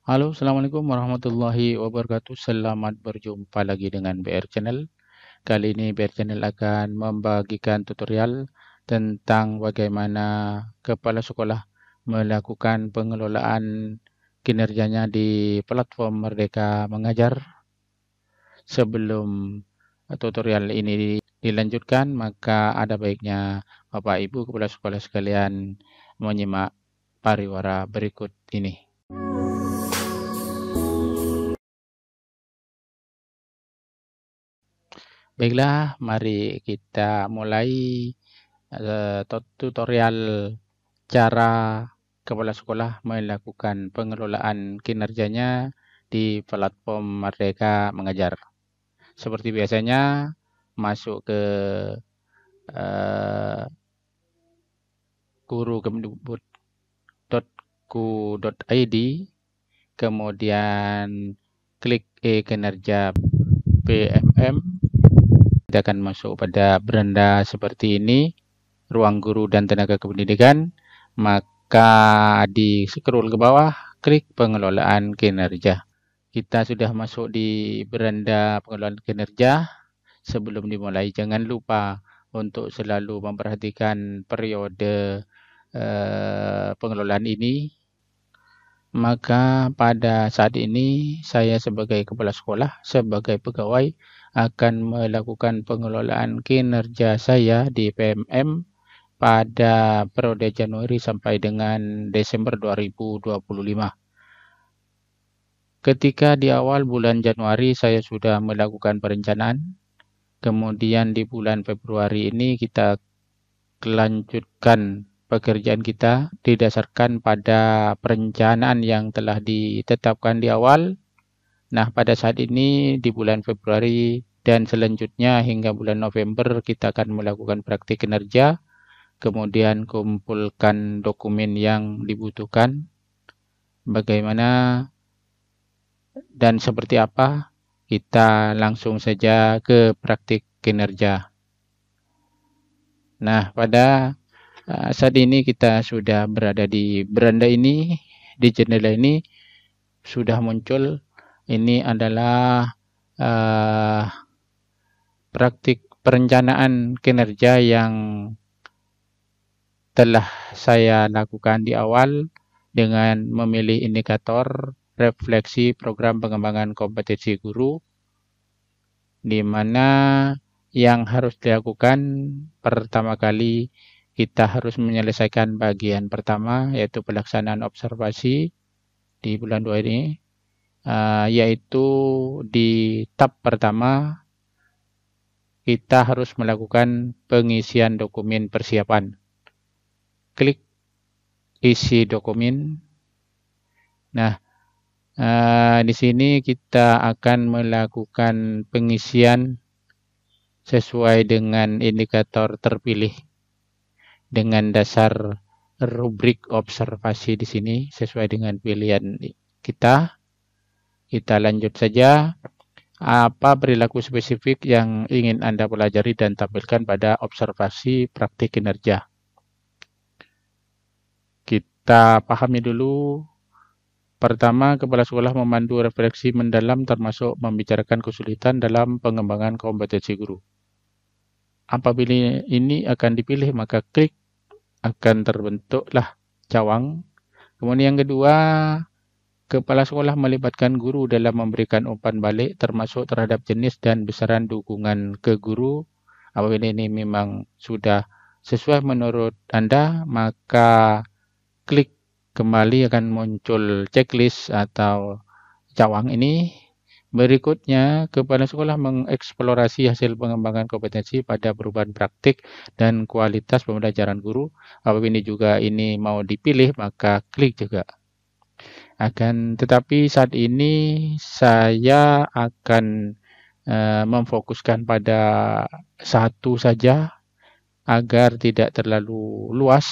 Halo, Assalamualaikum warahmatullahi wabarakatuh. Selamat berjumpa lagi dengan BR Channel. Kali ini BR Channel akan membagikan tutorial tentang bagaimana kepala sekolah melakukan pengelolaan kinerjanya di platform Merdeka Mengajar. Sebelum tutorial ini dilanjutkan, maka ada baiknya Bapak Ibu kepala sekolah sekalian menyimak pariwara berikut ini. Baiklah, mari kita mulai tutorial cara kepala sekolah melakukan pengelolaan kinerjanya di platform Merdeka Mengajar. Seperti biasanya, masuk ke uh, guru.kemdikbud.go.id, kemudian klik kinerja PMM. Kita akan masuk pada beranda seperti ini, ruang guru dan tenaga kependidikan, maka di scroll ke bawah, klik pengelolaan kinerja. Kita sudah masuk di beranda pengelolaan kinerja. Sebelum dimulai, jangan lupa untuk selalu memperhatikan periode pengelolaan ini. Maka pada saat ini saya sebagai kepala sekolah, sebagai pegawai akan melakukan pengelolaan kinerja saya di PMM pada periode Januari sampai dengan Desember 2025. Ketika di awal bulan Januari saya sudah melakukan perencanaan, kemudian di bulan Februari ini kita lanjutkan pekerjaan kita didasarkan pada perencanaan yang telah ditetapkan di awal. Nah, pada saat ini di bulan Februari dan selanjutnya hingga bulan November kita akan melakukan praktik kinerja, kemudian kumpulkan dokumen yang dibutuhkan, bagaimana dan seperti apa. Kita langsung saja ke praktik kinerja. Nah, pada saat ini kita sudah berada di beranda ini, di jendela ini sudah muncul. Ini adalah praktik perencanaan kinerja yang telah saya lakukan di awal dengan memilih indikator refleksi program pengembangan kompetensi guru, di mana yang harus dilakukan pertama kali kita harus menyelesaikan bagian pertama, yaitu pelaksanaan observasi di bulan 2 ini, yaitu di tab pertama kita harus melakukan pengisian dokumen persiapan. Klik isi dokumen. Nah, di sini kita akan melakukan pengisian sesuai dengan indikator terpilih dengan dasar rubrik observasi di sini sesuai dengan pilihan kita. Kita lanjut saja. Apa perilaku spesifik yang ingin Anda pelajari dan tampilkan pada observasi praktik kinerja? Kita pahami dulu. Pertama, kepala sekolah memandu refleksi mendalam termasuk membicarakan kesulitan dalam pengembangan kompetensi guru. Apabila ini akan dipilih, maka klik akan terbentuklah cawang. Kemudian yang kedua, kepala sekolah melibatkan guru dalam memberikan umpan balik termasuk terhadap jenis dan besaran dukungan ke guru. Apabila ini memang sudah sesuai menurut Anda, maka klik kembali, akan muncul checklist atau cawang ini. Berikutnya, kepala sekolah mengeksplorasi hasil pengembangan kompetensi pada perubahan praktik dan kualitas pembelajaran guru. Apabila ini mau dipilih, maka klik juga. Akan tetapi saat ini saya akan memfokuskan pada satu saja agar tidak terlalu luas,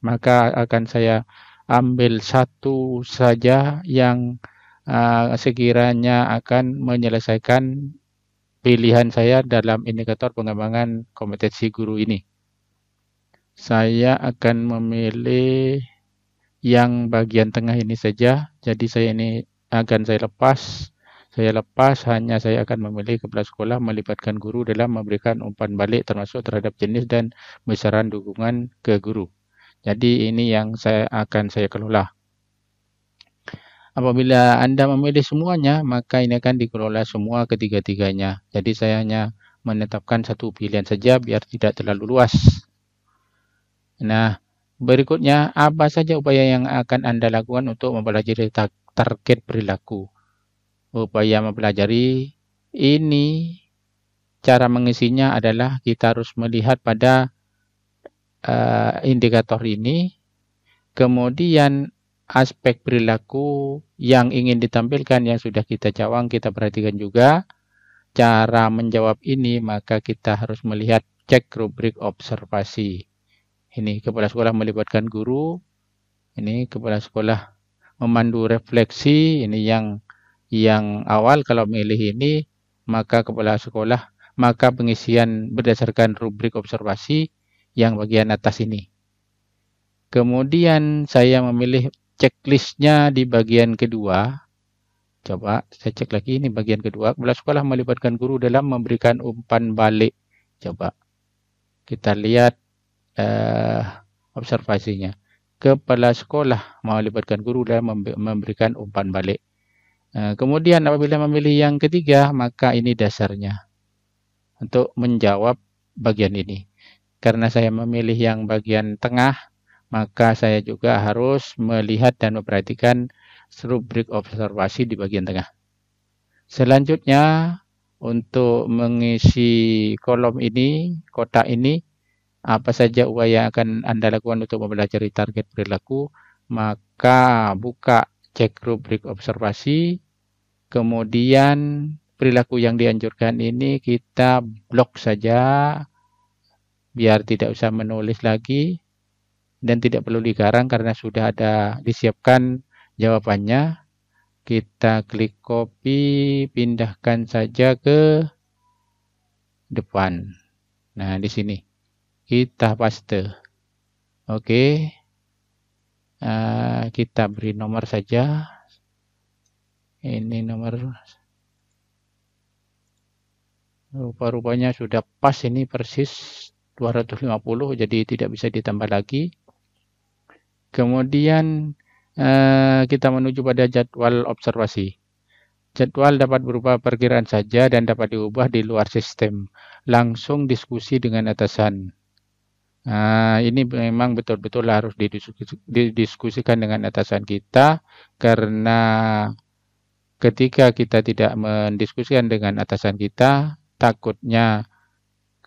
maka akan saya ambil satu saja yang sekiranya akan menyelesaikan pilihan saya dalam indikator pengembangan kompetensi guru ini. Saya akan memilih yang bagian tengah ini saja. Jadi saya ini akan saya lepas. Hanya saya akan memilih kepala sekolah melibatkan guru dalam memberikan umpan balik termasuk terhadap jenis dan besaran dukungan ke guru. Jadi ini yang akan saya kelola. Apabila Anda memilih semuanya, maka ini akan dikelola semua ketiga-tiganya. Jadi saya hanya menetapkan satu pilihan saja biar tidak terlalu luas. Nah, berikutnya apa saja upaya yang akan Anda lakukan untuk mempelajari target perilaku? Upaya mempelajari ini, cara mengisinya adalah kita harus melihat pada indikator ini, kemudian aspek perilaku yang ingin ditampilkan yang sudah kita cawang, kita perhatikan juga. Cara menjawab ini, maka kita harus melihat cek rubrik observasi. Ini kepala sekolah melibatkan guru, ini kepala sekolah memandu refleksi, ini yang awal. Kalau milih ini, maka pengisian berdasarkan rubrik observasi yang bagian atas ini. Kemudian saya memilih checklistnya di bagian kedua. Coba saya cek lagi, ini bagian kedua. Kepala sekolah melibatkan guru dalam memberikan umpan balik. Coba kita lihat observasinya. Kepala sekolah melibatkan guru dalam memberikan umpan balik. Kemudian apabila memilih yang ketiga, maka ini dasarnya untuk menjawab bagian ini. Karena saya memilih yang bagian tengah, maka saya juga harus melihat dan memperhatikan rubrik observasi di bagian tengah. Selanjutnya, untuk mengisi kolom ini, kotak ini, apa saja upaya yang akan Anda lakukan untuk mempelajari target perilaku, maka buka cek rubrik observasi, kemudian perilaku yang dianjurkan ini kita blok saja, biar tidak usah menulis lagi, dan tidak perlu digarang karena sudah ada disiapkan jawabannya. Kita klik copy, pindahkan saja ke depan. Nah, di sini kita paste. Oke. Kita beri nomor saja. Ini nomor. Rupa-rupanya sudah pas, ini persis 250, jadi tidak bisa ditambah lagi. Kemudian kita menuju pada jadwal observasi. Jadwal dapat berupa perkiraan saja dan dapat diubah di luar sistem. Langsung diskusi dengan atasan. Ini memang betul-betul harus didiskusikan dengan atasan kita, karena ketika kita tidak mendiskusikan dengan atasan kita, takutnya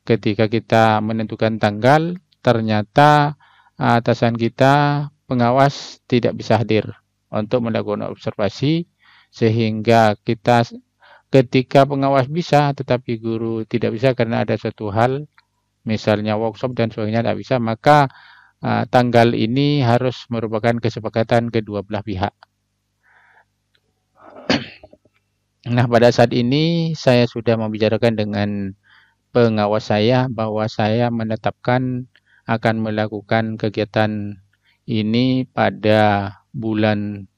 ketika kita menentukan tanggal, ternyata atasan kita, pengawas, tidak bisa hadir untuk melakukan observasi, sehingga kita ketika pengawas bisa tetapi guru tidak bisa karena ada suatu hal, misalnya workshop dan sebagainya tidak bisa, maka tanggal ini harus merupakan kesepakatan kedua belah pihak. Nah, pada saat ini saya sudah membicarakan dengan pengawas saya bahwa saya menetapkan akan melakukan kegiatan ini pada bulan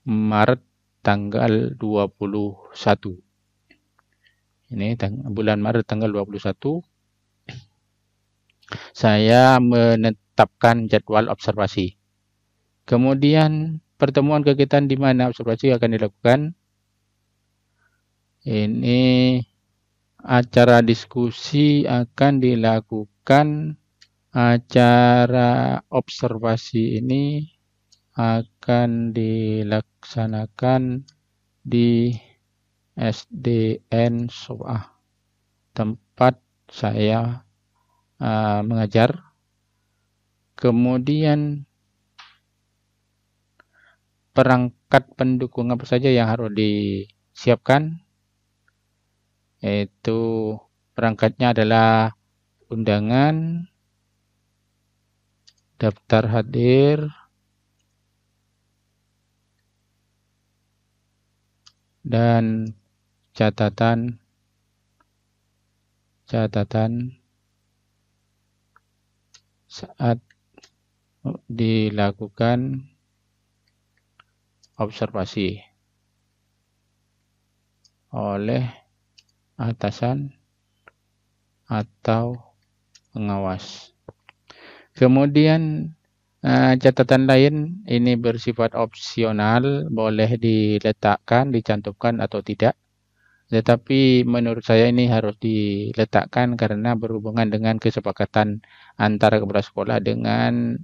Maret tanggal 21. Ini bulan Maret tanggal 21. Saya menetapkan jadwal observasi. Kemudian pertemuan kegiatan di mana observasi akan dilakukan. Ini acara diskusi akan dilakukan. Acara observasi ini akan dilaksanakan di SDN Soah, tempat saya mengajar. Kemudian perangkat pendukung apa saja yang harus disiapkan, yaitu perangkatnya adalah undangan, daftar hadir, dan catatan saat dilakukan observasi oleh atasan atau pengawas. Kemudian catatan lain ini bersifat opsional, boleh diletakkan, dicantumkan atau tidak. Tetapi menurut saya ini harus diletakkan karena berhubungan dengan kesepakatan antara kepala sekolah dengan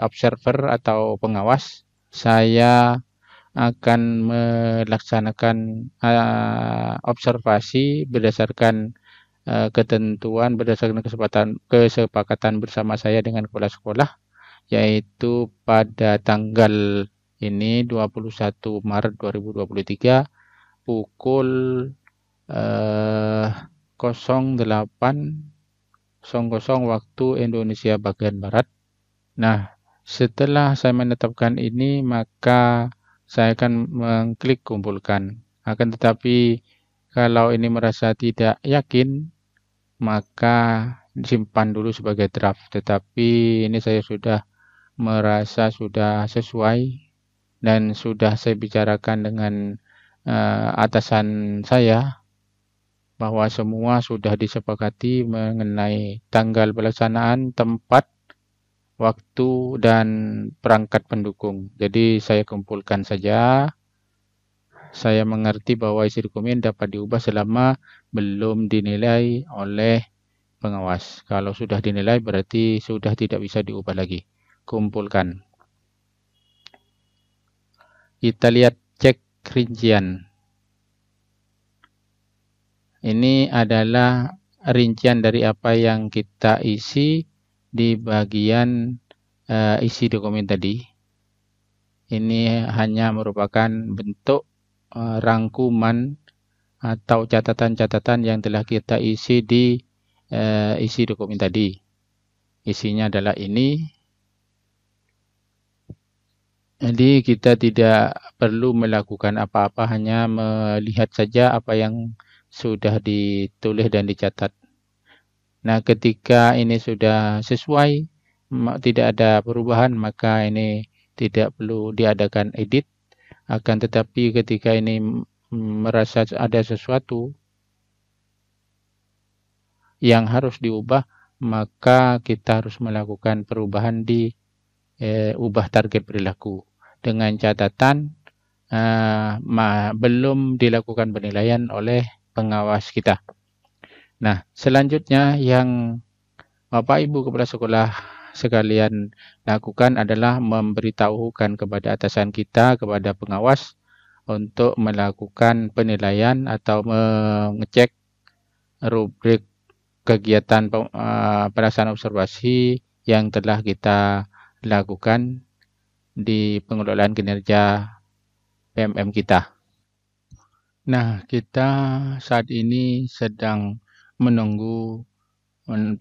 observer atau pengawas. Saya akan melaksanakan observasi berdasarkan ketentuan, berdasarkan kesepakatan bersama saya dengan kepala sekolah, yaitu pada tanggal ini 21 Maret 2023 pukul 08.00 waktu Indonesia bagian Barat. Nah, setelah saya menetapkan ini, maka saya akan mengklik kumpulkan. Akan tetapi, kalau ini merasa tidak yakin, maka disimpan dulu sebagai draft. Tetapi ini saya sudah merasa sudah sesuai dan sudah saya bicarakan dengan atasan saya bahwa semua sudah disepakati mengenai tanggal pelaksanaan, tempat, waktu, dan perangkat pendukung. Jadi saya kumpulkan saja. Saya mengerti bahwa isi dokumen dapat diubah selama belum dinilai oleh pengawas. Kalau sudah dinilai berarti sudah tidak bisa diubah lagi. Kumpulkan. Kita lihat cek rincian. Ini adalah rincian dari apa yang kita isi di bagian isi dokumen tadi. Ini hanya merupakan bentuk rangkuman atau catatan-catatan yang telah kita isi di isi dokumen tadi. Isinya adalah ini. Jadi kita tidak perlu melakukan apa-apa, hanya melihat saja apa yang sudah ditulis dan dicatat. Nah, ketika ini sudah sesuai, tidak ada perubahan, maka ini tidak perlu diadakan edit. Akan tetapi ketika ini merasa ada sesuatu yang harus diubah, maka kita harus melakukan perubahan di ubah target perilaku dengan catatan belum dilakukan penilaian oleh pengawas kita. Nah, selanjutnya yang Bapak Ibu kepala sekolah sekalian lakukan adalah memberitahukan kepada atasan kita, kepada pengawas untuk melakukan penilaian atau mengecek rubrik kegiatan pelaksanaan observasi yang telah kita lakukan di pengelolaan kinerja PMM kita. Nah, kita saat ini sedang menunggu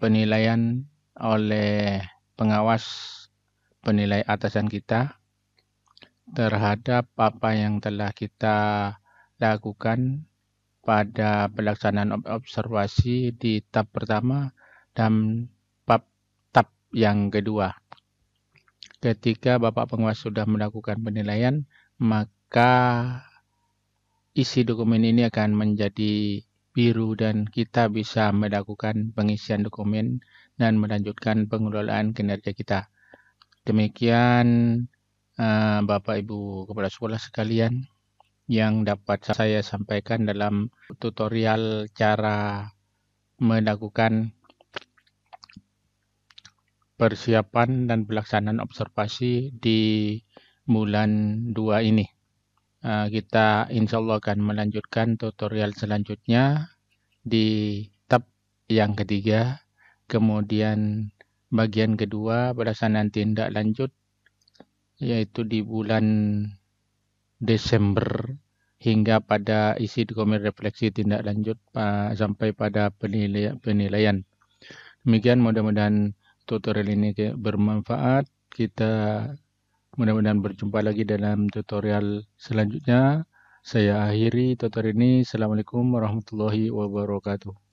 penilaian oleh pengawas penilai atasan kita terhadap apa yang telah kita lakukan pada pelaksanaan observasi di tahap pertama dan tahap yang kedua. Ketika Bapak Pengawas sudah melakukan penilaian, maka isi dokumen ini akan menjadi biru dan kita bisa melakukan pengisian dokumen dan melanjutkan pengelolaan kinerja kita. Demikian Bapak Ibu Kepala Sekolah sekalian yang dapat saya sampaikan dalam tutorial cara melakukan persiapan dan pelaksanaan observasi di bulan 2 ini. Kita insya Allah akan melanjutkan tutorial selanjutnya di tab yang ketiga. Kemudian bagian kedua pelaksanaan tindak lanjut yaitu di bulan Desember hingga pada isi dokumen refleksi tindak lanjut sampai pada penilaian. Demikian mudah-mudahan tutorial ini bermanfaat. Kita mudah-mudahan berjumpa lagi dalam tutorial selanjutnya. Saya akhiri tutorial ini. Assalamualaikum warahmatullahi wabarakatuh.